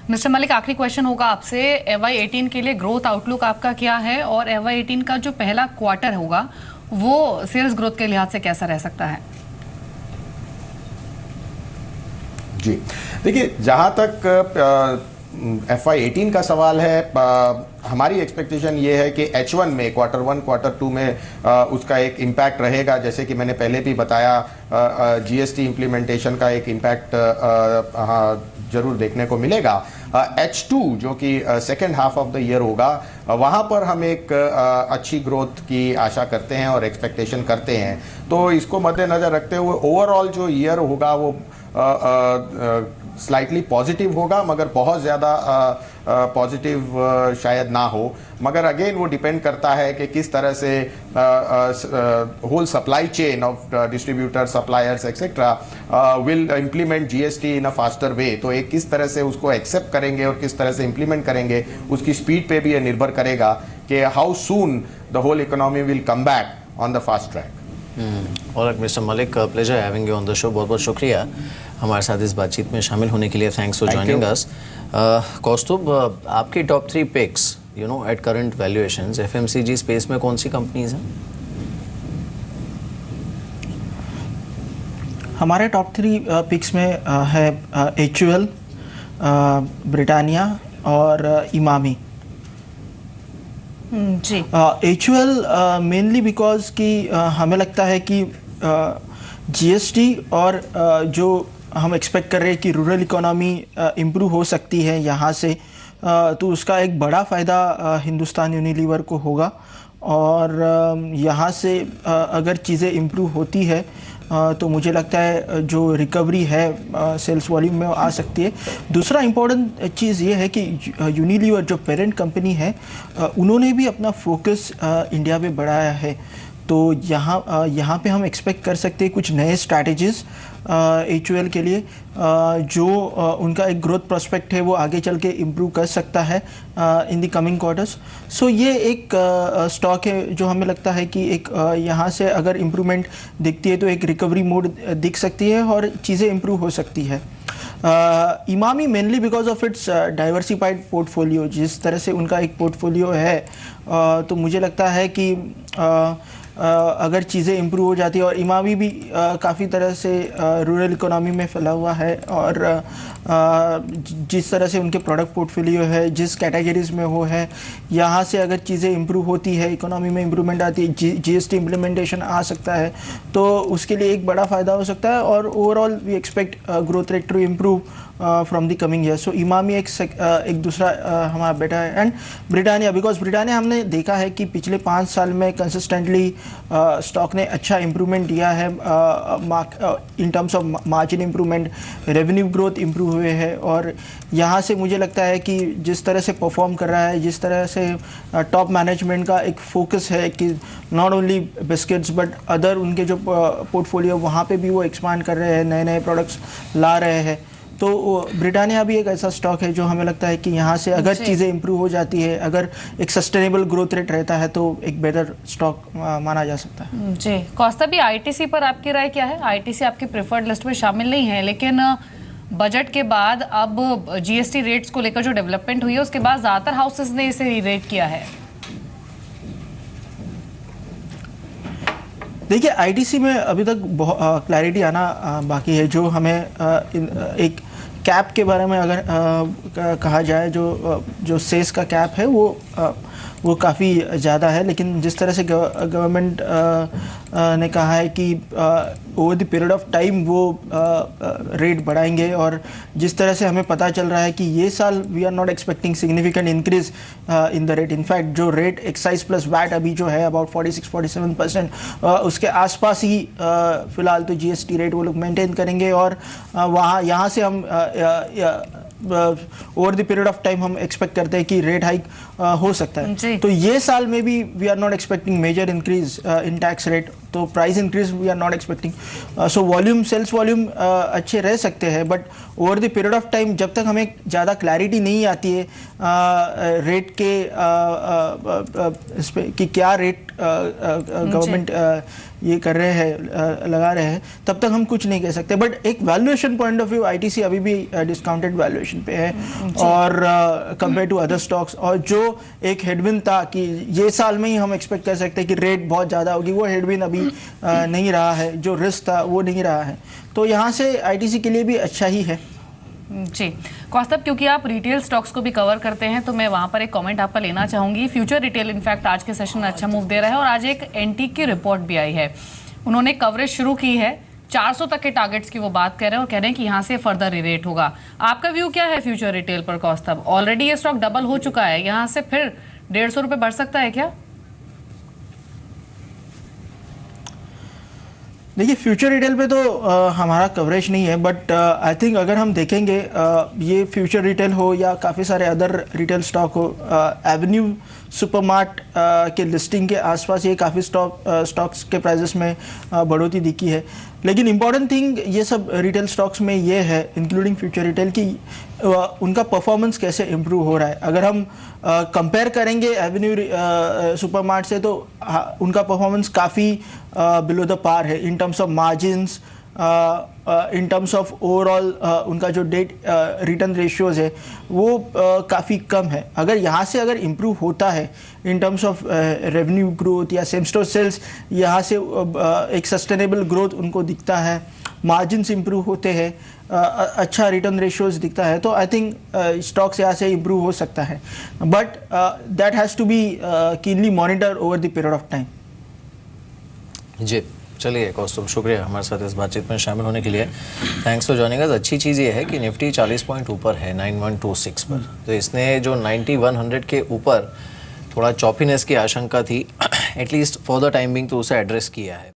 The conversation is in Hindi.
मिस्टर मलिक, आखिरी क्वेश्चन होगा आपसे, FY18 के लिए ग्रोथ आउटलुक आपका क्या है और FY18 का जो पहला क्वार्टर होगा वो सेल्स ग्रोथ के लिहाज से कैसा रह सकता है? जी देखिए, जहाँ तक FY18 का सवाल है, हमारी एक्सपेक्टेशन ये है कि H1 में, क्वार्टर 1 क्वार्टर 2 में उसका एक इम्पैक्ट रहेगा। जैसे कि मैंने पहले भी बताया, GST इम्प्लीमेंटेशन का एक इम्पैक्ट जरूर देखने को मिलेगा। H2 जो कि second half of the year होगा, वहाँ पर हम एक अच्छी ग्रोथ की आशा करते हैं और एक्सपेक्टेशन करते हैं। तो इसको मद्देनज़र रखते हुए ओवरऑल जो ईयर होगा वो स्लाइटली पॉजिटिव होगा, मगर बहुत ज़्यादा पॉजिटिव शायद ना हो। मगर अगेन वो डिपेंड करता है कि किस तरह से whole supply chain of distributor, suppliers etcetera will implement GST in a faster way. तो एक किस तरह से उसको एक्सेप्ट करेंगे और किस तरह से इम्प्लीमेंट करेंगे, उसकी स्पीड पे भी ये निर्भर करेगा कि how soon the whole economy will come back on the fast track. और mister Malik, pleasure having you on the show. बहुत बहुत शुक्रिया हमारे साथ इस बातचीत में शामिल होने के लिए। Thanks for joining us. Kaustubh, आपकी top 3 picks at current valuations FMCG space में कौन सी कंपनीज हैं? हमारे टॉप 3 पिक्स में है HUL, ब्रिटानिया और इमामी। जी। HUL मेनली बिकॉज कि हमें लगता है कि GST और जो हम एक्सपेक्ट कर रहे हैं कि रूरल इकोनॉमी इम्प्रूव हो सकती है यहाँ से, तो उसका एक बड़ा फ़ायदा हिंदुस्तान यूनिलीवर को होगा। और यहाँ से अगर चीज़ें इम्प्रूव होती है तो मुझे लगता है जो रिकवरी है सेल्स वॉल्यूम में आ सकती है। दूसरा इम्पोर्टेंट चीज़ ये है कि यूनिलीवर जो पेरेंट कंपनी है, उन्होंने भी अपना फोकस इंडिया पे बढ़ाया है। तो यहाँ पे हम एक्सपेक्ट कर सकते हैं कुछ नए स्ट्रैटेजीज़ HUL के लिए, जो उनका एक ग्रोथ प्रोस्पेक्ट है वो आगे चल के इम्प्रूव कर सकता है इन द कमिंग क्वार्टर्स। सो ये एक स्टॉक है जो हमें लगता है कि एक यहाँ से अगर इम्प्रूवमेंट दिखती है तो एक रिकवरी मोड दिख सकती है और चीज़ें इम्प्रूव हो सकती है। Emami mainly because of its diversified portfolio, जिस तरह से उनका एक पोर्टफोलियो है, तो मुझे लगता है कि अगर चीज़ें इम्प्रूव हो जाती है, और इमामी भी काफ़ी तरह से रूरल इकोनॉमी में फैला हुआ है, और जिस तरह से उनके प्रोडक्ट पोर्टफोलियो है, जिस कैटेगरीज में वो है, यहाँ से अगर चीज़ें इम्प्रूव होती है, इकोनॉमी में इम्प्रूवमेंट आती है, GST इम्प्लीमेंटेशन आ सकता है, तो उसके लिए एक बड़ा फ़ायदा हो सकता है। और overall we expect growth rate to improve from the coming year. So Emami एक दूसरा हमारा बेटा है। एंड ब्रिटानिया, बिकॉज ब्रिटानिया हमने देखा है कि पिछले 5 साल में कंसिस्टेंटली स्टॉक ने अच्छा इम्प्रूवमेंट दिया है in terms of margin improvement, revenue growth improve हुए हैं। और यहाँ से मुझे लगता है कि जिस तरह से परफॉर्म कर रहा है, जिस तरह से टॉप मैनेजमेंट का एक फोकस है कि not only biscuits but other उनके जो पोर्टफोलियो, वहाँ पे भी वो एक्सपांड कर रहे हैं, नए नए प्रोडक्ट्स ला रहे हैं। तो ब्रिटानिया भी एक ऐसा स्टॉक है जो हमें लगता है कि यहाँ से अगर चीज़ें इम्प्रूव हो जाती है, अगर एक सस्टेनेबल ग्रोथ रेट रहता है, तो एक बेहतर स्टॉक माना जा सकता है। जी, कौस्तुभ भी, ITC पर आपकी राय क्या है? ITC आपकी प्रेफर्ड लिस्ट में शामिल नहीं है, लेकिन बजट के बाद अब GST रेट्स को लेकर जो डेवलपमेंट हुई है उसके बाद ज़्यादातर हाउसेस ने इसे रीरेट किया है। देखिए, ITC में अभी तक बहुत क्लैरिटी आना बाकी है। जो हमें एक कैप के बारे में अगर कहा जाए, जो सेस का कैप है वो काफ़ी ज़्यादा है, लेकिन जिस तरह से गवर्नमेंट ने कहा है कि over the period of time वो रेट बढ़ाएंगे, और जिस तरह से हमें पता चल रहा है कि ये साल we are not expecting significant increase in the rate. In fact जो रेट एक्साइज प्लस वैट अभी जो है अबाउट 46-47%, उसके आसपास ही फिलहाल तो GST रेट वो लोग मेंटेन करेंगे। और यहाँ से हम over the period of time हम एक्सपेक्ट करते हैं कि रेट हाइक हो सकता है। तो ये साल में भी we are not expecting major increase in tax rate तो price increase we are not expecting. So volume, sales volume अच्छे रह सकते हैं, but over the period of time जब तक हमें ज़्यादा क्लैरिटी नहीं आती है रेट के इस पे कि क्या रेट गवर्नमेंट ये कर रहे हैं, लगा रहे हैं, तब तक हम कुछ नहीं कह सकते। बट एक valuation point of view ITC अभी भी डिस्काउंटेड वैल्यूएशन पे है और कंपेयर टू अदर स्टॉक्स। और जो एक हेडविन था कि ये साल में ही हम एक्सपेक्ट कर सकते हैं कि रेट बहुत ज़्यादा होगी, वो हेडविन अभी नहीं रहा है, जो रिस्क था वो नहीं रहा है, तो यहाँ से आईटीसी के लिए भी अच्छा ही है। जी कौस्तभ, क्योंकि आप रिटेल स्टॉक्स को भी कवर करते हैं तो मैं वहां पर एक कमेंट आपका लेना चाहूंगी। फ्यूचर रिटेल इनफैक्ट आज के सेशन में अच्छा मूव दे रहा है और आज एक एंटीक की रिपोर्ट भी आई है, उन्होंने कवरेज शुरू की है, 400 तक के टारगेट्स की वो बात कर रहे हैं और कह रहे हैं कि यहाँ से फर्दर रिरेट होगा। आपका व्यू क्या है फ्यूचर रिटेल पर कौस्तभ? ऑलरेडी ये स्टॉक डबल हो चुका है, यहाँ से फिर 150 रुपये बढ़ सकता है क्या? देखिए फ्यूचर रिटेल पे तो हमारा कवरेज नहीं है, बट आई थिंक अगर हम देखेंगे ये फ्यूचर रिटेल हो या काफ़ी सारे अदर रिटेल स्टॉक हो, एवेन्यू सुपरमार्ट के लिस्टिंग के आसपास ये काफ़ी स्टॉक्स के प्राइजेस में बढ़ोतरी दिखी है। लेकिन इम्पॉर्टेंट थिंग ये सब रिटेल स्टॉक्स में ये है, इंक्लूडिंग फ्यूचर रिटेल, की उनका परफॉर्मेंस कैसे इम्प्रूव हो रहा है। अगर हम कंपेयर करेंगे एवेन्यू सुपरमार्ट से तो उनका परफॉर्मेंस काफ़ी बिलो द पार है in terms of margins, in terms of overall उनका जो डेट रिटर्न रेशियोज है वो काफ़ी कम है। अगर यहाँ से अगर इम्प्रूव होता है in terms of revenue growth या सेम स्टोर सेल्स, यहाँ से एक सस्टेनेबल ग्रोथ उनको दिखता है, मार्जिन्स इम्प्रूव होते हैं, अच्छा रिटर्न रेशियोज दिखता है, तो आई थिंक स्टॉक्स यहाँ से इम्प्रूव हो सकता है, but that has to be keenly monitor over the period of time. जी चलिए कौस्तुभ, शुक्रिया हमारे साथ इस बातचीत में शामिल होने के लिए। थैंक्स फॉर जॉइनिंग अस। अच्छी चीज़ ये है कि निफ्टी 40 पॉइंट ऊपर है 9126 पर, तो इसने जो 9100 के ऊपर थोड़ा चॉपीनेस की आशंका थी, at least for the time being तो उसे एड्रेस किया है।